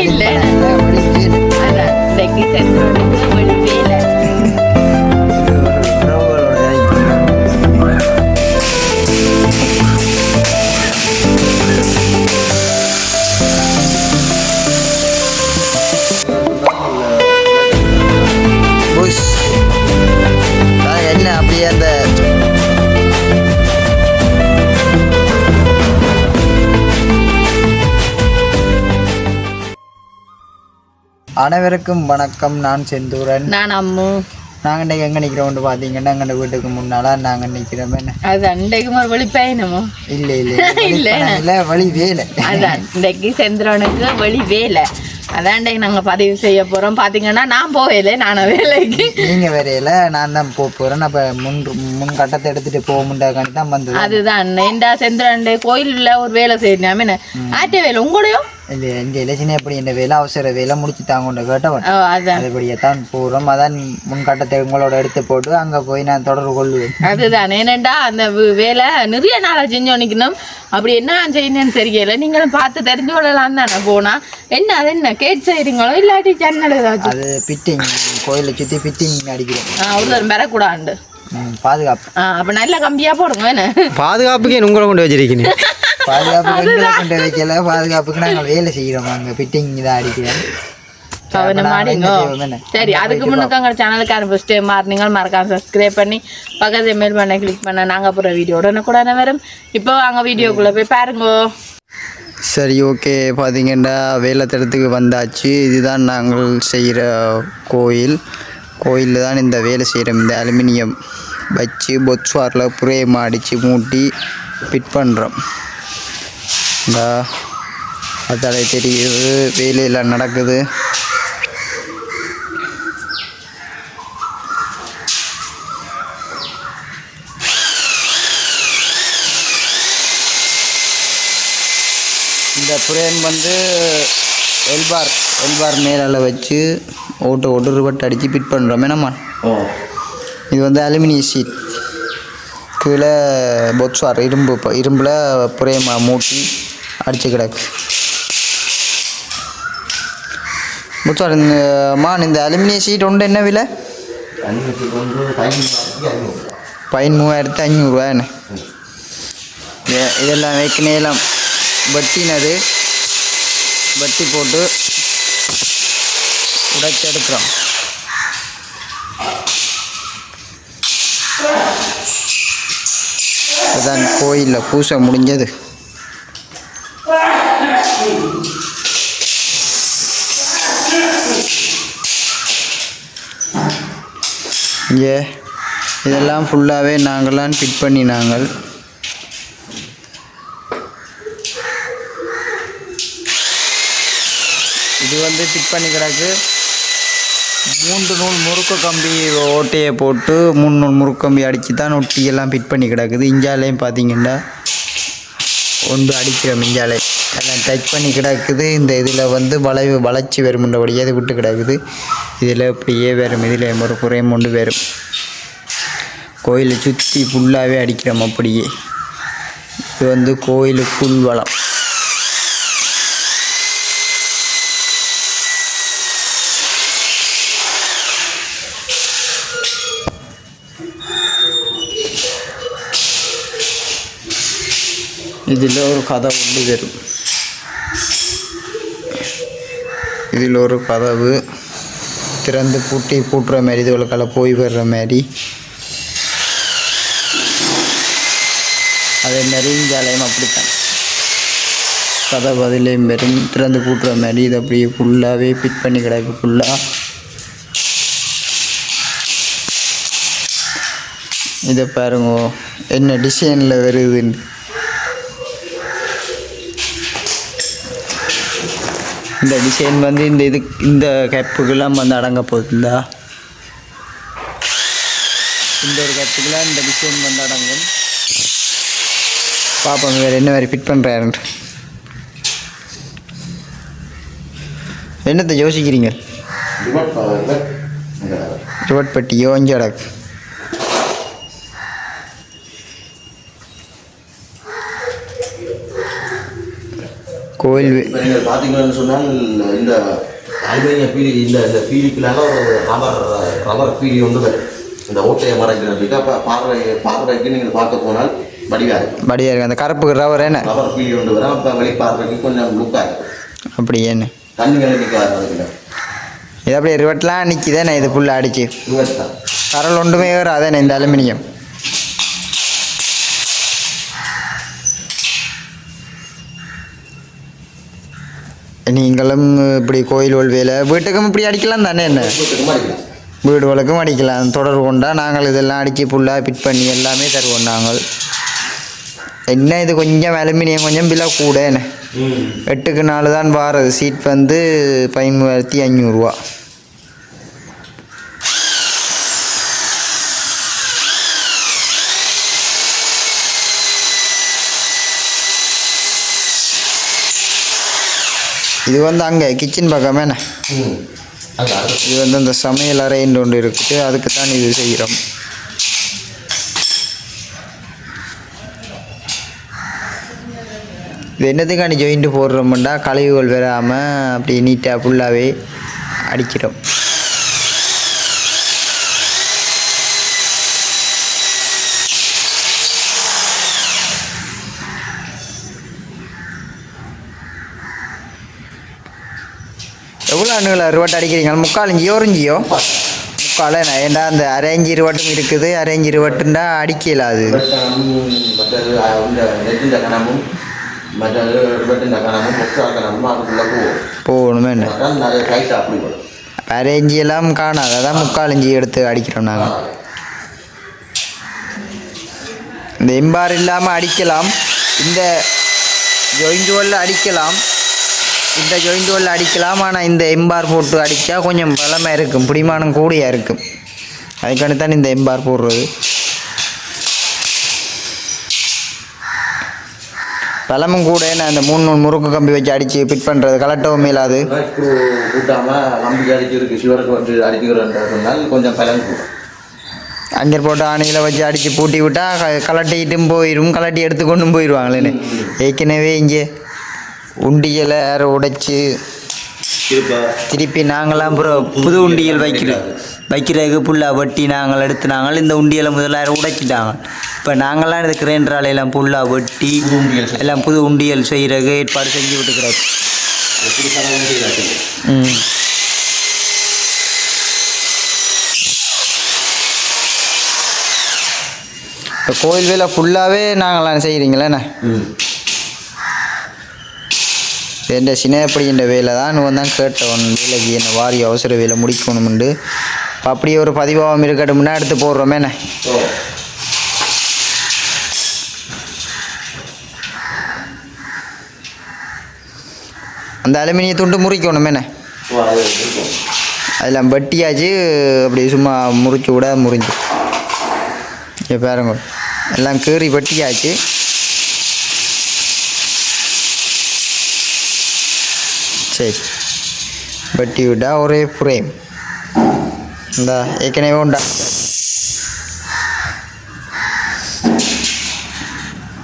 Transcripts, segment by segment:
இல்லை அதான் இன்னைக்கு சென்றோனுக்கு வழி வேலை. என்ன அப்படியே அந்த அனைவருக்கும் வணக்கம். நான் செந்தூரன். நான் அம்மு. நாங்கள் இன்றைக்கு எங்கே நிற்கிறோம்னு பார்த்தீங்கன்னா எங்கள் வீட்டுக்கு முன்னால் நாங்கள் நிற்கிறோமே. அது அன்றைக்கு ஒரு வழி பயணமோ? இல்லை இல்லை வழி வேலை. அதான் இன்றைக்கு செந்திரனுக்கு வழி வேலை. அதான் இன்றைக்கு நாங்கள் பதிவு செய்ய போகிறோம். பார்த்தீங்கன்னா நான் போகல, நானும் வேலைக்கு. நீங்கள் வேலையில் நான் தான் போகிறேன். அப்போ முன் கட்டத்தை எடுத்துகிட்டு போக முடியாதுக்காண்டி தான் வந்தது. அதுதான் இந்த செந்திரன் கோயிலில் ஒரு வேலை செய்யணும். ஆட்ட வேலை உங்களையும் இல்லை இந்த இலச்சினை எப்படி இந்த வேலை அவசர வேலை முடிச்சு தாங்க கேட்டவன். அதுபடியே தான் போகிறோம். அதான் முன் கட்டத்தை உங்களோட எடுத்து போட்டு அங்கே போய் நான் தொடர்பு கொள்ளுவேன். அதுதான் ஏனண்டா அந்த வேலை நிறைய நாளாக செஞ்சு நிற்கணும். அப்படி என்ன செய்யணும்னு தெரியல. நீங்களும் பார்த்து தெரிஞ்சு கொள்ளலாம் தானே போனால். என்ன அது என்ன கேட் செய்கிறீங்களோ இல்லாட்டி ஜன்னல் ஏதாச்சும்? அது பிட்டிங் கோயிலை சுற்றி பிட்டிங் அடிக்கிறோம். ஒரு பெறக்கூடாது பாதுகாப்பு. அப்போ நல்ல கம்பியாக போடுங்க. என்ன பாதுகாப்புக்கு உங்களை கொண்டு வச்சிருக்கீங்க? பாதுகாப்புக்கு கொண்டு வைக்கல, பாதுகாப்புக்கு நாங்கள் வேலை செய்கிறோம். அங்கே ஃபிட்டிங் இதாக அடிக்கிறோம். சரி, அதுக்கு முன்னுக்கு எங்கள் சேனலுக்கு ஃபர்ஸ்ட் டைம் மாறினீங்க மறக்காம சப்ஸ்கிரைப் பண்ணி பக்கத்து மேல் பண்ண கிளிக் பண்ண நாங்கள் அப்புறம் வீடியோ உடனே வரும். இப்போ அங்கே வீடியோக்குள்ளே போய் பாருங்க. சரி, ஓகே. பார்த்தீங்கன்னா வேலைத்தடத்துக்கு வந்தாச்சு. இதுதான் நாங்கள் செய்கிற கோயிலில் தான் இந்த வேலை செய்கிறோம். இந்த அலுமினியம் வச்சு பொத்ஸ்வாரில் புரேம் அடித்து மூட்டி ஃபிட் பண்ணுறோம். இந்த அதோட தெரியுது வேலையில் நடக்குது. இந்த புரேம் வந்து எல்பார் மேலே வச்சு ஒரு ரிவட் அடித்து ஃபிட் பண்ணுறோம். என்னம்மா இது வந்து அலுமினிய ஷீட், கீழே பொத்ஸ்வார் இரும்பில் புரேம் மூட்டி அடித்து கிடக்கு. பொத்ஸ்வார் இந்த அலுமினிய ஷீட் ஒன்று என்ன விலை? 13,500 என்ன? இதெல்லாம் வைக்கினேலாம் வட்டினது வட்டி போட்டு உடைச்சி எடுக்கிறோம். அதுதான் கோயிலில் பூசை முடிஞ்சது. இங்கே இதெல்லாம் ஃபுல்லாகவே நாங்களாம் ஃபிட் பண்ணினாங்கள். இது வந்து ஃபிட் பண்ணி கிடக்கு. 3 நூல் முறுக்கு கம்பி ஓட்டையை போட்டு 3 நூல் முறுக்கு கம்பி அடித்து தான் ஒட்டியெல்லாம் ஃபிட் பண்ணி கிடக்குது. இஞ்சாலையும் பார்த்தீங்கன்னா ஒன்று அடிக்கிறோம். இஞ்சாலை எல்லாம் டச் பண்ணி கிடக்குது. இந்த இதில் வந்து வளைச்சி வரும்ன்றபடியே இது விட்டு கிடக்குது. இதில் இப்படியே வரும். இதில் ஒரு குறையும் கொண்டு வரும். கோயிலை சுற்றி ஃபுல்லாகவே அடிக்கிறோம். அப்படியே இது வந்து கோயிலுக்குள் வளம். இதில் ஒரு கதவு உண்டு வரும். இதில் ஒரு கதவு திறந்து பூட்டுற மாதிரி, இதுகளுக்கெல்லாம் போய் வர்ற மாதிரி. அதே மாதிரி இஞ்சாலையும் அப்படித்தான் கதவு அதிலையும் வரும், திறந்து பூட்டுற மாதிரி. இது அப்படியே ஃபுல்லாகவே ஃபிட் பண்ணி கிடக்கு. ஃபுல்லாக இதை பாருங்க என்ன டிசைனில் வருதுன்னு. இந்த டிசைன் வந்து இந்த கேப்புக்கெல்லாம் வந்து அடங்க போகுதுங்களா? இந்த ஒரு கேப்புக்கெல்லாம் இந்த டிசைன் வந்து அடங்கும். பார்ப்போம் வேறு என்ன மாதிரி ஃபிட் பண்ணுறாருன்ட்டு. என்னத்தை யோசிக்கிறீங்க? ரிவட் பட்டியோ அஞ்சு அடக்கு. கோயில் இப்போ நீங்கள் பார்த்தீங்கன்னு சொன்னால் இந்த அலுமினிய பீலி இந்த இந்த பீலிக்குள்ளால ஒரு ரப்பர் பீலி ஒன்று வரும் இந்த ஓட்டையை மறைக்கிறதுக்கு. அப்போ பார்வைக்கு நீங்கள் பார்க்க போனால் வடிவாக இருக்கும். படியாக இருக்குது அந்த கருப்பு ரவர் என்ன ரப்பர் பீலி ஒன்று வரும். அப்போ வெளிப்பார்வைக்கு கொஞ்சம் லுக்காக இருக்கும். அப்படி என்ன தண்ணி வேலை நிற்காது. இது அப்படியே ரிவட்லாம் நிற்கிதானே இது ஃபுல்லாக அடிச்சு தான் கரல் ஒன்றுமே வேறு அதானே இந்த அலுமினியம். நீங்களும் இப்படி கோயில் வேலை வீட்டுக்கும் இப்படி அடிக்கலாம் தானே என்ன அடிக்கலாம். வீடுகளுக்கும் அடிக்கலாம் தொடர்பு கொண்டா நாங்கள் இதெல்லாம் அடித்து ஃபுல்லாக ஃபிட் பண்ணி எல்லாமே தருவோம் நாங்கள். என்ன இது கொஞ்சம் அலுமினியம் கொஞ்சம் விலை கூட என்ன 8க்கு 4 தான் வாரது. சீட் வந்து 13,500 இது வந்து அங்கே கிச்சன் பக்கம் என்ன இது வந்து அந்த சமையல் அறைன்னு ஒன்று இருக்குது, அதுக்கு தான் இது செய்கிறோம். இது என்னத்துக்காண்டி ஜாயிண்ட்டு போடுறோம்னா கழிவுகள் வராமல் அப்படி நீட்டாக ஃபுல்லாகவே அடிக்கிறோம். எவ்வளோ அண்ணுகளை ரிவட்டு அடிக்கிறீங்க? 3/4 இஞ்சியோ 1 இஞ்சியோ 3/4 ஏண்டா அந்த அரேஞ்சி ரிவட்டும் இருக்குது. அரேஞ்சி ரிவட்டுண்டா அடிக்கல அது மற்றது இந்த நெட்டிൻ്റെ கணமும் மற்றது ரிவட்டிൻ്റെ கணமும் மொத்த கணமும் அதுக்குள்ளே போகணுமே என்ன நிறைய கைட்டு அப்படி போடும். அரேஞ்சி எல்லாம் காணாது, அதான் 3/4 இஞ்சி எடுத்து அடிக்கிறோம் நாங்கள். இந்த எம்பார் இல்லாமல் அடிக்கலாம், இந்த ஜாயிண்ட் ஹோலில் அடிக்கலாம், இந்த ஜாயிண்ட் ஹோலில் அடிக்கலாம். ஆனால் இந்த எம்பார் போட்டு அடித்தா கொஞ்சம் பலமாக இருக்கும், பிடிமானம் கூடியாக இருக்கும். அதுக்காண்டி தான் இந்த எம்பார் போடுறது. பலமும் கூட நான் அந்த 3 முறுக்கு கம்பி வச்சு அடித்து ஃபிட் பண்ணுறது கலட்டவும் மேலாது. கூட்டாமல் கம்பி அடிச்சிருக்கு சிவருக்கு வந்து அடிச்சுக்கிறேன்ற சொன்னால் கொஞ்சம் பலன் கூடும். அஞ்சர் போட்டு ஆணையில் வச்சு அடித்து பூட்டி விட்டால் கலட்டிட்டும் போயிடும், கலட்டி எடுத்துக்கொண்டும் போயிடுவாங்களேன்னு. ஏற்கனவே இங்கே உண்டியலை உடைச்சி திருப்பி நாங்களாம் அப்புறம் புது உண்டியல் வைக்கிறதுக்கு புல்லாக வெட்டி நாங்கள் எடுத்து நாங்கள் இந்த உண்டியலை முதல்ல உடைச்சிட்டாங்க. இப்போ நாங்களாம் இந்த கிரைண்டரால் எல்லாம் புல்லாக வெட்டி எல்லாம் புது உண்டியல் செய்கிறதுக்கு ஏற்பாடு செஞ்சு விட்டுக்கிறாங்க. இப்போ கோயில் வேலை ஃபுல்லாகவே நாங்களாம் செய்கிறீங்களேண்ணே. எந்த சின்னப்படின்ற வேலை தான் தான் கேட்டவன் வேலைக்கு என்ன வாரி அவசர வேலை முடிக்கணும்ண்டு. இப்போ அப்படியே ஒரு பதிவாகம் இருக்கட்டும்னா எடுத்து போடுறோமேண்ணே. அந்த அலுமினிய துண்டு முறிக்கணுமேண்ணே. அதெல்லாம் வெட்டியாச்சு, அப்படி சும்மா முறிச்சு விட முறிஞ்சு. இப்போ பாருங்க எல்லாம் கீறி வெட்டியாச்சு. சரி வெட்டி விட்டா ஒரே ஃப்ரேம் இந்த ஏற்கனவே உண்டா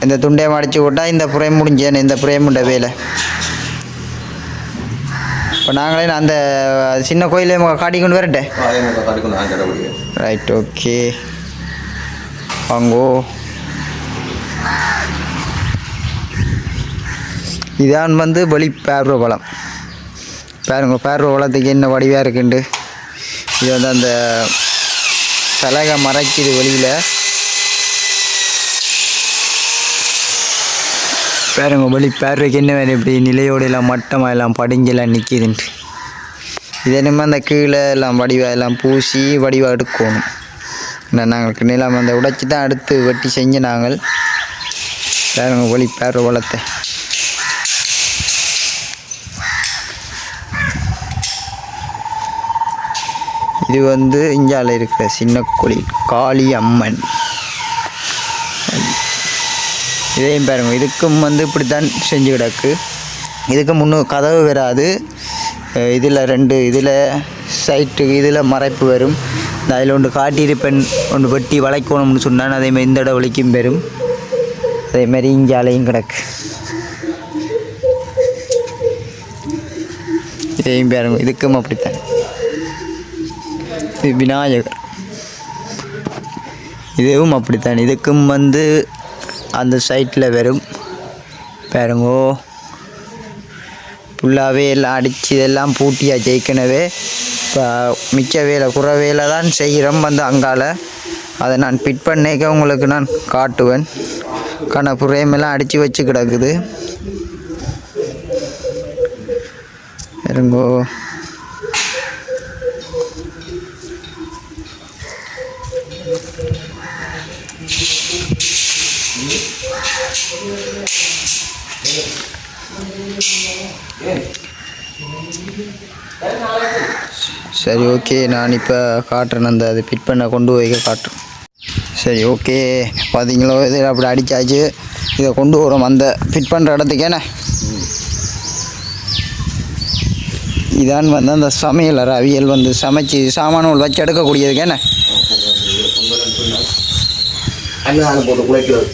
இந்த துண்டை மடித்து விட்டால் இந்த ஃப்ரேம் முடிஞ்சேன்னு இந்த ஃப்ரேம் உண்ட வேலை. இப்போ நாங்களே அந்த சின்ன கோயிலே காட்டி கொண்டு வரட்டேன். ரைட் ஓகே வாங்கோ. இதான் வந்து வெளி பேர்வ பழம். பாருங்க பேர்வ பழத்துக்கு என்ன வடிவாக இருக்குண்டு. இது வந்து அந்த பலகை மறைக்குது வெளியில். பாருங்க வெளி பேர்வைக்கு என்ன வேணும், இப்படி நிலையோடு எல்லாம் மட்டமாக எல்லாம் படிஞ்செல்லாம் நிற்கிதுன்ட்டு. இது என்னமோ அந்த கீழே எல்லாம் வடிவாக எல்லாம் பூசி வடிவாக எடுக்கணும். நாங்களுக்கு நிலம் அந்த உடைச்சி தான் அடுத்து வெட்டி செஞ்சு நாங்கள். பாருங்க வெளி பேர்வ பழத்தை. இது வந்து இந்தியாவில் இருக்கிற சின்ன கோயில் காளி அம்மன். இதையும் பாருங்க, இதுக்கும் வந்து இப்படி தான் செஞ்சு கிடக்கு. இதுக்கு முன்னும் கதவு வராது. இதில் 2 இதில் சைட்டுக்கு இதில் மறைப்பு வரும். அதில் ஒன்று காட்டியிருப்பேன், ஒன்று வெட்டி வளைக்கணும்னு சொன்னான். அதேமாதிரி இந்த இடம் வலிக்கும் பெறும். அதேமாதிரி இஞ்சாலையும் கிடக்கு. இதையும் பாருங்க, இதுக்கும் அப்படித்தான். இது விநாயகர், இதுவும் அப்படித்தான். இதுக்கும் வந்து அந்த சைட்டில் வரும் பாருங்கோ. ஃபுல்லாகவே எல்லாம் அடித்து இதெல்லாம் பூட்டியாக ஜெயிக்கனவே. இப்போ மிச்ச வேலை குறை வேலை தான் செய்கிறோம் வந்து அங்கால. அதை நான் ஃபிட் பண்ணிக்க உங்களுக்கு நான் காட்டுவேன். புறையமெல்லாம் அடித்து வச்சு கிடக்குது இருங்கோ. சரி ஓகே, நான் இப்போ காட்டுறேன். அந்த அது ஃபிட் பண்ண கொண்டு போய் காட்டுறேன். சரி ஓகே, பார்த்தீங்களோ இது அப்படி அடித்தாச்சு. இதை கொண்டு வரோம் அந்த ஃபிட் பண்ணுற இடத்துக்கேண்ணே. இதான் வந்து அந்த சமையல் அவியல் வந்து சமைச்சு சாமான்கள் வச்சு எடுக்கக்கூடியதுக்கேண்ணே. போட்டு குழைக்கிறது.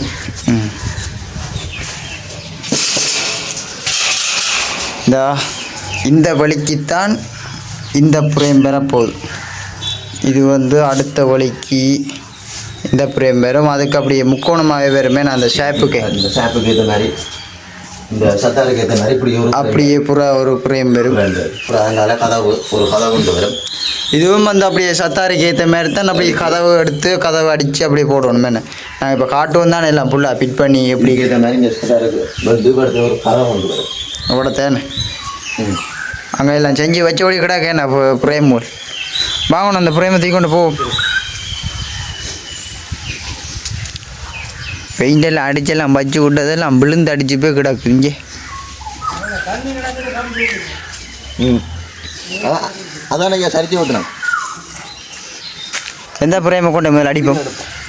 இந்த வழிக்குத்தான் இந்த பிரேம் பெறப்போகுது. இது வந்து அடுத்த வழிக்கு இந்த பிரேம் பெறும். அதுக்கு அப்படியே முக்கோணமாகவே வருமே. நான் அந்த ஷேப்புக்கு ஏற்ற மாதிரி இந்த சத்தாருக்கு ஏற்ற மாதிரி இப்படி அப்படியே புறா ஒரு பிரேம் பெறும். அதனால கதவு ஒரு கதவு கொண்டு வரும். இதுவும் வந்து அப்படியே சத்தாருக்கு ஏற்ற மாதிரி தான் அப்படியே கதவு எடுத்து கதவு அடித்து அப்படியே போடணும். என்ன நாங்கள் இப்போ காட்டுவோம் தானே எல்லாம் ஃபுல்லாக ஃபிட் பண்ணி எப்படி ஏற்ற மாதிரி இந்த சத்தாருக்கு வந்து ஒரு கதவு கொண்டு வரும். அவ்வளோ தேனை அங்கே எல்லாம் செஞ்சு வச்சு ஓடி கிடாக்கேண்ணா பிரேம் வாங்கணும். அந்த பிரேமை தூக்கி கொண்டு போவோம். பெயிண்டெல்லாம் அடிச்செல்லாம் வச்சு விட்டதெல்லாம் விழுந்து அடிச்சு போய் கிடக்கு இங்கே. அதான் ஐயா சரிச்சு விட்டுறேன். எந்த பிரேமை கொண்டு முதல்ல அடிப்போம்.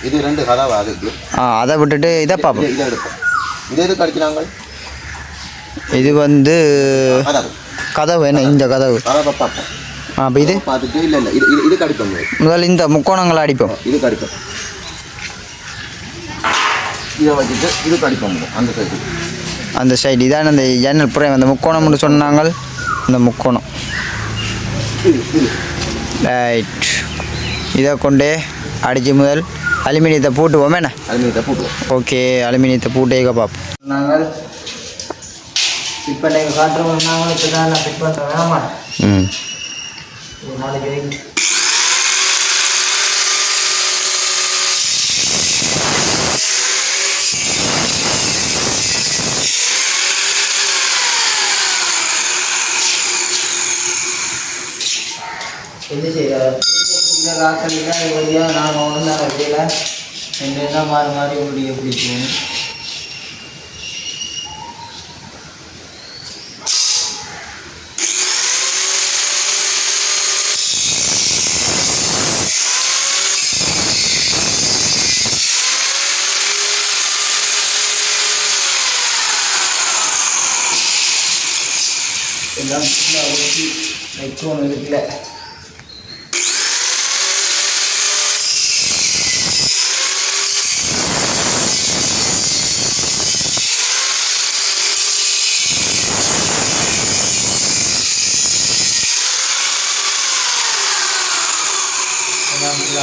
இது 2 கதவு அதுக்கு. அதை விட்டுட்டு இதை பார்ப்போம். இதை எடுப்போம். இதை எதுக்கு அடிக்கிறாங்க? இது வந்து கதவு என்ன, இந்த கதவு. கதவை பார்ப்போம். அப்போ இது பார்த்துட்டு இல்லை இதுக்கு அடிப்போம். முதல்ல இந்த முக்கோணங்களை அடிப்போம். இதுக்கு அடிப்போம். இதை வச்சுட்டு இதுக்கு அடிப்போம். அந்த சைடு இதான் அந்த ஜன்னல் புறம் அந்த முக்கோணம்னு சொன்னாங்க. அந்த முக்கோணம் ரைட். இதை கொண்டே அடித்து முதல் அலுமினியத்தை போட்டுவோம். என்ன அலுமினியத்தை போட்டுவோம். ஓகே, அலுமினியத்தை போட்டேக்க பார்ப்போம். நாங்கள் ஃபிட் பண்ண காட்டுறோம். நாங்கள் இப்போ தான் நான் ஃபிட் பண்ணுறேன். வேணாமா? ஒரு நாளைக்கு என்ன செய்ய காக்கலில் வழியாக நாங்கள் ஒன்று தான் வைக்கல. ரெண்டு தான் மாறி மாறி உங்களுடைய பிடிக்கும். எல்லாம் ஊற்றி வைக்கணும் இருக்குல்ல.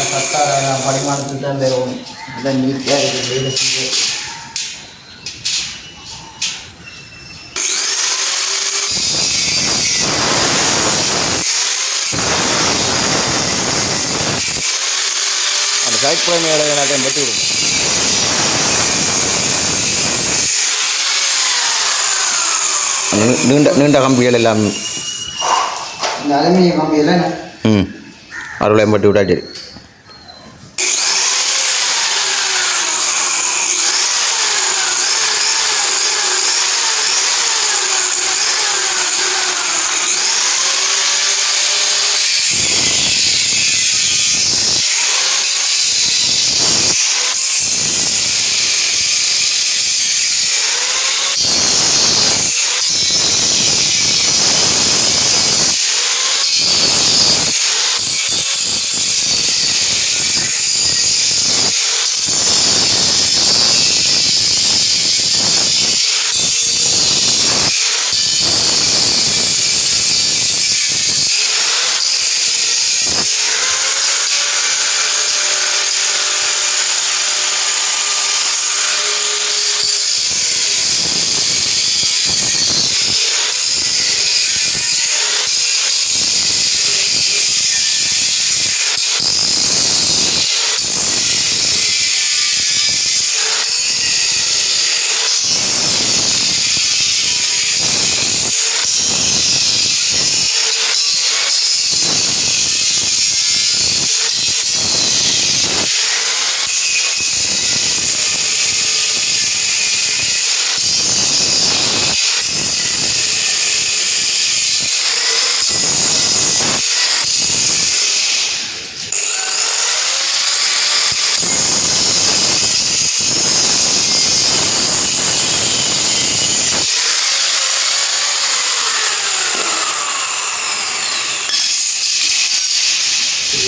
சத்தார பரிமாணத்துக்கு தான் பெறுவோம். அதான் நீட்டாக இருக்குது வேலை செஞ்சு. அந்த சைட் புறம் எல்லாத்தையும் பற்றி விடுங்க. நீண்ட கம்பிகள் எல்லாம் இந்த அலுமினிய கம்பியெல்லாம் அருளையும் பட்டி விட்டா சரி.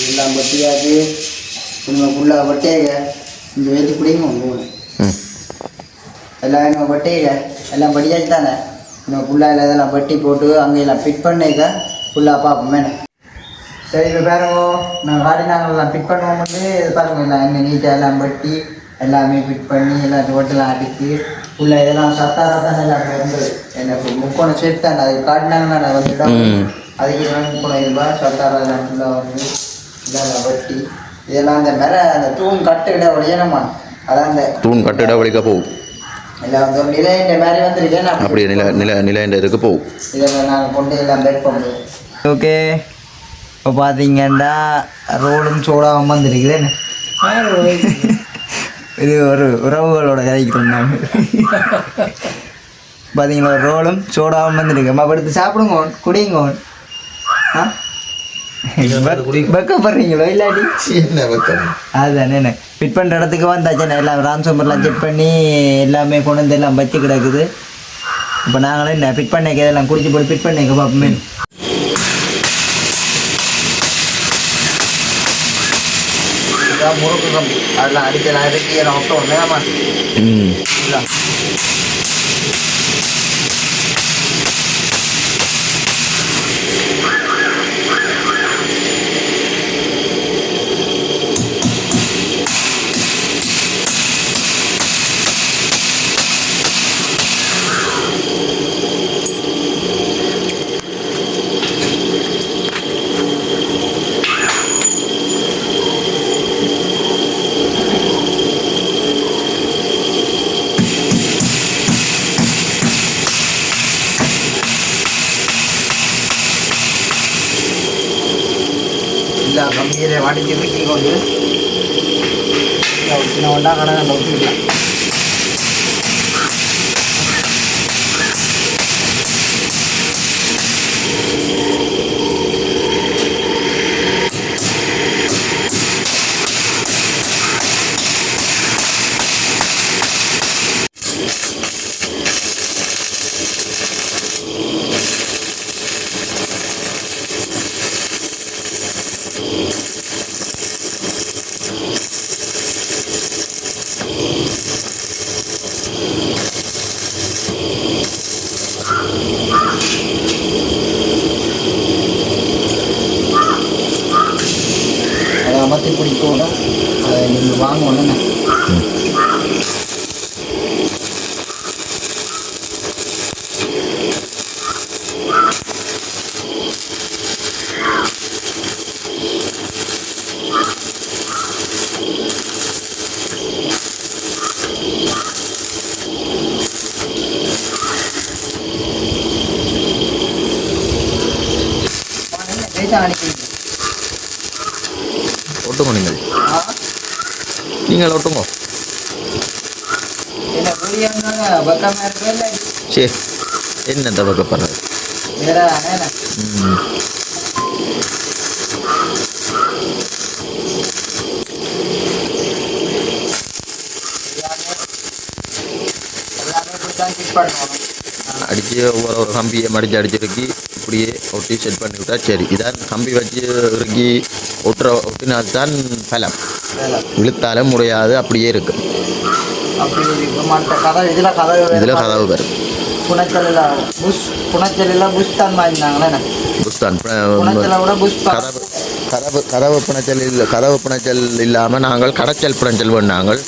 எல்லாம் வெட்டியாச்சு நம்ம ஃபுல்லாக வெட்டேங்க இங்கே வெட்டி பிடிக்கும் மூணு எல்லாம் நம்ம வெட்டேங்க எல்லாம் வெட்டியாச்சு தானே நம்ம ஃபுல்லாக இதெல்லாம் வெட்டி போட்டு அங்கே எல்லாம் ஃபிட் பண்ணிக்க ஃபுல்லாக பார்ப்போமே. சரி இப்போ பாருங்க நான் காட்டி நாங்கள் ஃபிட் பண்ணுவோம் வந்து இது பாருங்க எல்லாம் என்ன நீட்டாக எல்லாம் வெட்டி எல்லாமே ஃபிட் பண்ணி எல்லாம் ஓட்டெல்லாம் அடித்து ஃபுல்லாக இதெல்லாம் சத்தாராக தான் எல்லாம் இருந்தது எனக்கு முக்கோணம் செட் தான் அது காட்டினாங்கன்னா நான் வந்துவிடும் அதுக்கு முக்கோணம் இதுவா சத்தாராக எல்லாம் ஃபுல்லாக வந்து இதெல்லாம் வெட்டி இதெல்லாம் அந்த அந்த தூண் கட்டுக்கிட உடையணுமா அதான் அந்த தூண் கட்டிட வழிக்க போகும் இல்லை வந்து ஒரு நிலையண்ட மாதிரி வந்துருக்கேன் அப்படி நிலையண்ட இதுக்கு போகும் இதெல்லாம் நாங்கள் கொண்டு எல்லாம் பேக் பண்ணுவோம். ஓகே இப்போ பார்த்தீங்கன்னா ரோலும் சோடாகவும் வந்துருக்குது. இது ஒரு உறவுகளோட கதைக்கு சொன்னாங்க. பார்த்தீங்களா ரோலும் சோடாகவும் வந்துருக்கு அம்மா எடுத்து சாப்பிடுங்க குடிங்க. ஆ வெக்கப்படுறீங்களோ இல்லாட்டி அதுதானே ஃபிட் பண்ணுற இடத்துக்கு வந்தாச்சு எல்லாம் ரான்சோம்பர்லாம் செக் பண்ணி எல்லாமே கொண்டு வந்து எல்லாம் வச்சு கிடக்குது. இப்போ நாங்களும் என்ன ஃபிட் பண்ணிக்க இதெல்லாம் குடிச்சு போட்டு ஃபிட் பண்ணிக்க பார்ப்போமே. முறுக்கு கம்பி அதெல்லாம் அடிக்கலாம் இறக்கி எல்லாம் விட்டோம் வேமா இல்லை கம்பியை வடிஞ்சு வீட்டி கொண்டு சின்ன ஒன்றா கடை ஒட்டிக்கலாம். அமர்த்தி பிடிக்கணும் அதை நீங்கள் வாங்கணும்ண்ணே. ஒட்டுங்க நீங்கள் ஒட்டுங்க. சரி என்ன தவக்கப்படுறது அடித்து ஒரு கம்பியை மடித்து அடிச்சிருக்கி இப்படியே ஒட்டி செட் பண்ணி விட்டா சரி. இதான் கம்பி வச்சு இறுக்கி ஒட்டினால்தான் பலம், இழுத்தாலும் முடியாது அப்படியே இருக்கும். இதில் கதவு வரும். கதவு புனைச்சல் இல்லாமல் நாங்கள் கடைச்சல் புனைச்சல் பண்ணாங்கள்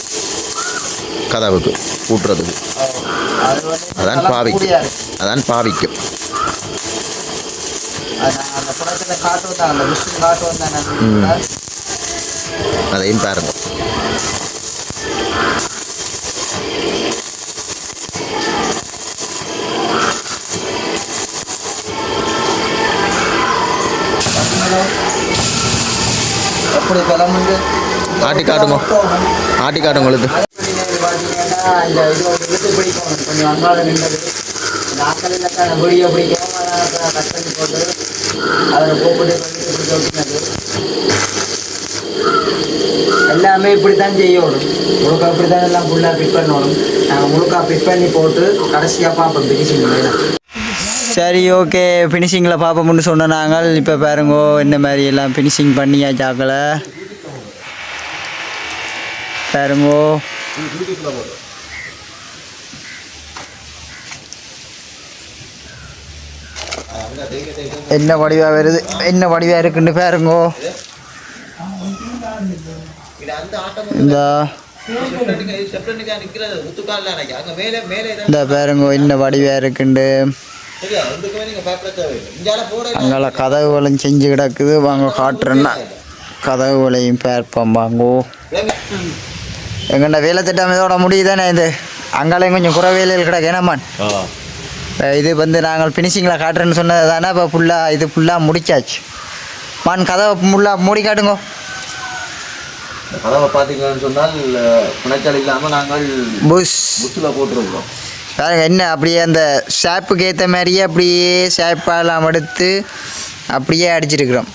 கதவுக்கு கூட்டுறதுக்கு. அதான் பாவிக்கும். அதையும் பாருங்க. ஆட்டி காட்டுங்க உங்களுக்கு. இந்த இது இழுத்து பிடிக்கும் கொஞ்சம் அங்காளம் நின்றது நாக்கள் இல்லைக்கான வீடியோ பிடிக்கும் கட் பண்ணி போட்டு அதில் போட்டு பிடிக்க விட்டுனது எல்லாமே இப்படி தான் செய்யணும். முழுக்கா இப்படி தான் எல்லாம் ஃபுல்லாக ஃபிட் பண்ணணும். நாங்கள் முழுக்கா ஃபிட் பண்ணி போட்டு கடைசியாக பார்ப்போம் பிடிச்சிங்க. சரி ஓகே ஃபினிஷிங்கில் பார்ப்போம்னு சொன்ன நாங்கள் இப்போ பாருங்கோ இந்த மாதிரி எல்லாம் ஃபினிஷிங் பண்ணியாச்சாக்கல பாருங்கோ என்ன வடிவாக வருது என்ன வடிவாக இருக்குன்னு பாருங்கோ இந்த இந்த பாருங்கோ என்ன வடிவாக இருக்குண்டு அங்கே கதவுகளும் செஞ்சு கிடக்குது வாங்க காட்டுறேன்னா கதவுகளையும் பார்ப்போம் வாங்கோ எங்கள்ட வேலை திட்டம் இதோட முடியுதானே இது அங்காலையும் கொஞ்சம் குறை வேலைகள் கிடக்கு ஏன்னாம்மான் இது வந்து நாங்கள் ஃபினிஷிங்கில் காட்டுறேன்னு சொன்னது தானே இப்போ ஃபுல்லாக இது ஃபுல்லாக முடிச்சாச்சு மான் கதவை ஃபுல்லாக மூடி காட்டுங்கோ கதவை பார்த்தீங்கன்னு சொன்னால் புனைச்சல் இல்லாமல் நாங்கள் புஷ்ஷில் போட்டுருக்குறோம் பாருங்க என்ன அப்படியே அந்த ஷேப்புக்கு ஏற்ற மாதிரியே அப்படியே ஷேப்பெல்லாம் எடுத்து அப்படியே அடிச்சிருக்கிறோம்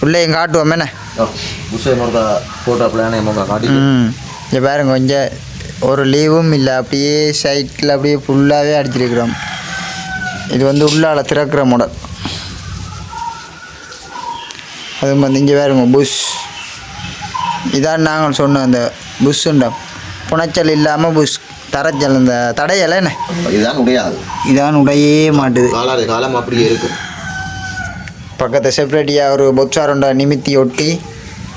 உள்ளே எங்கள் காட்டுவோம் என்ன புஷ்ஷை மொத்த போட்டோ பிளானே காட்டி இங்கே பாருங்க கொஞ்சம் ஒரு லீவும் இல்லை அப்படியே சைட்டில் அப்படியே ஃபுல்லாகவே அடிச்சிருக்கிறோம் இது வந்து உள்ளால் திறக்கிற மாடல் அது வந்து இங்கே பாருங்க புஷ் இதான் நாங்கள் சொன்னோம் அந்த புஷ்ஷுண்டோம் புனைச்சல் இல்லாமல் புஷ் தரைச்சல் இந்த தடையலை என்ன இதுதான் உடையாது இதான் உடையே மாட்டுது காலம் அப்படியே இருக்கு பக்கத்தை செப்பரேட்டியாக ஒரு பொச்சாருண்டா நிமித்தி ஒட்டி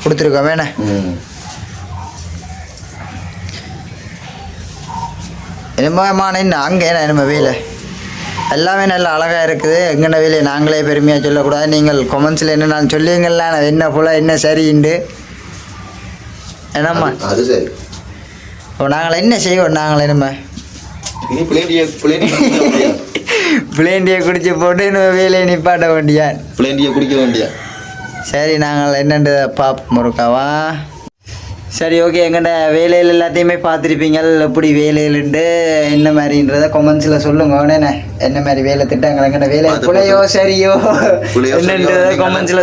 கொடுத்துருக்கோம் வேணே என்னமான என்ன அங்கே என்ன நம்ம வேலை எல்லாமே நல்லா அழகாக இருக்குது எங்கன வேலையை நாங்களே பெருமையாக சொல்லக்கூடாது நீங்கள் கொமெண்ட்ஸில் என்ன நான் சொல்லுவீங்களா என்ன போல் என்ன சரிண்டு என்னம்மா அது சரி இப்போ நாங்கள் என்ன செய்வோம் நாங்கள் என்னம்மா பிளேண்டியை குடிச்சு போட்டு நம்ம வேலையை நிப்பாட்ட வேண்டியான் பிளேண்டியை குடிக்க வேண்டிய சரி நாங்கள் என்னென்று பார்ப்போம் இருக்காவா சரி ஓகே எங்கள்ட வேலையில் எல்லாத்தையுமே பார்த்துருப்பீங்க எப்படி வேலையிலுண்டு என்ன மாதிரின்றத கொமெண்ட்ஸில் சொல்லுங்க என்ன மாதிரி வேலை திட்டங்கள் எங்கள்ட வேலை பிள்ளையோ சரியோ என்னன்றத கொமெண்ட்ஸில்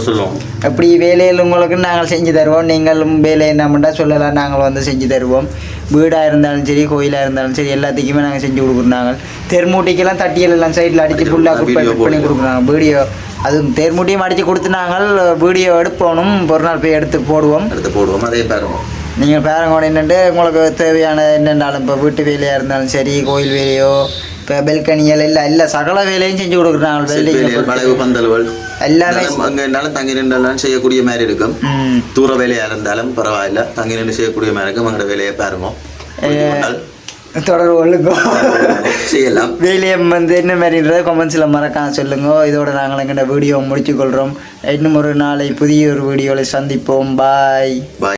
சொல்லுவோம் எப்படி வேலையில் உங்களுக்கு நாங்கள் செஞ்சு தருவோம் நீங்களும் வேலை என்ன பண்ணால் சொல்லலாம் நாங்கள் வந்து செஞ்சு தருவோம் வீடாக இருந்தாலும் சரி கோயிலாக இருந்தாலும் சரி எல்லாத்துக்குமே நாங்கள் செஞ்சு கொடுக்குறோம் நாங்கள் தெர்மூட்டிக்கெல்லாம் தட்டியெல்லாம் சைடில் அடித்து ஃபுல்லாக பண்ணி கொடுக்குறாங்க வீடியோ அதுவும் தேர்முட்டியும் அடித்து கொடுத்து நாங்கள் வீடியோ எடுப்போனும் ஒரு நாள் போய் எடுத்து போடுவோம் அதே பாருங்க நீங்கள் பாருங்க என்னென்று உங்களுக்கு தேவையான என்னென்னாலும் இப்போ வீட்டு வேலையாக இருந்தாலும் சரி கோயில் வேலையோ இப்போ பெல்கனியல் இல்லை சகல வேலையும் செஞ்சு கொடுக்குறாங்க வளைவு பந்தல்கள் எல்லாமே அங்கே இருந்தாலும் தங்கி நின்றாலும் செய்யக்கூடிய மாதிரி இருக்கும் தூர வேலையாக இருந்தாலும் பரவாயில்ல தங்கி நின்று செய்யக்கூடிய மாதிரி இருக்கும் அங்கே வேலையை பாருங்க தொடர்பு கொள்ளுங்க செய்யலாம் வேலையை வந்து என்ன மாதிரின்றத கொமெண்ட்ஸில் மறக்காம சொல்லுங்க இதோட நாங்கள் எங்கள்ட வீடியோ முடிச்சுக்கொள்கிறோம் இன்னும் ஒரு நாளை புதிய ஒரு வீடியோவில் சந்திப்போம் பாய்.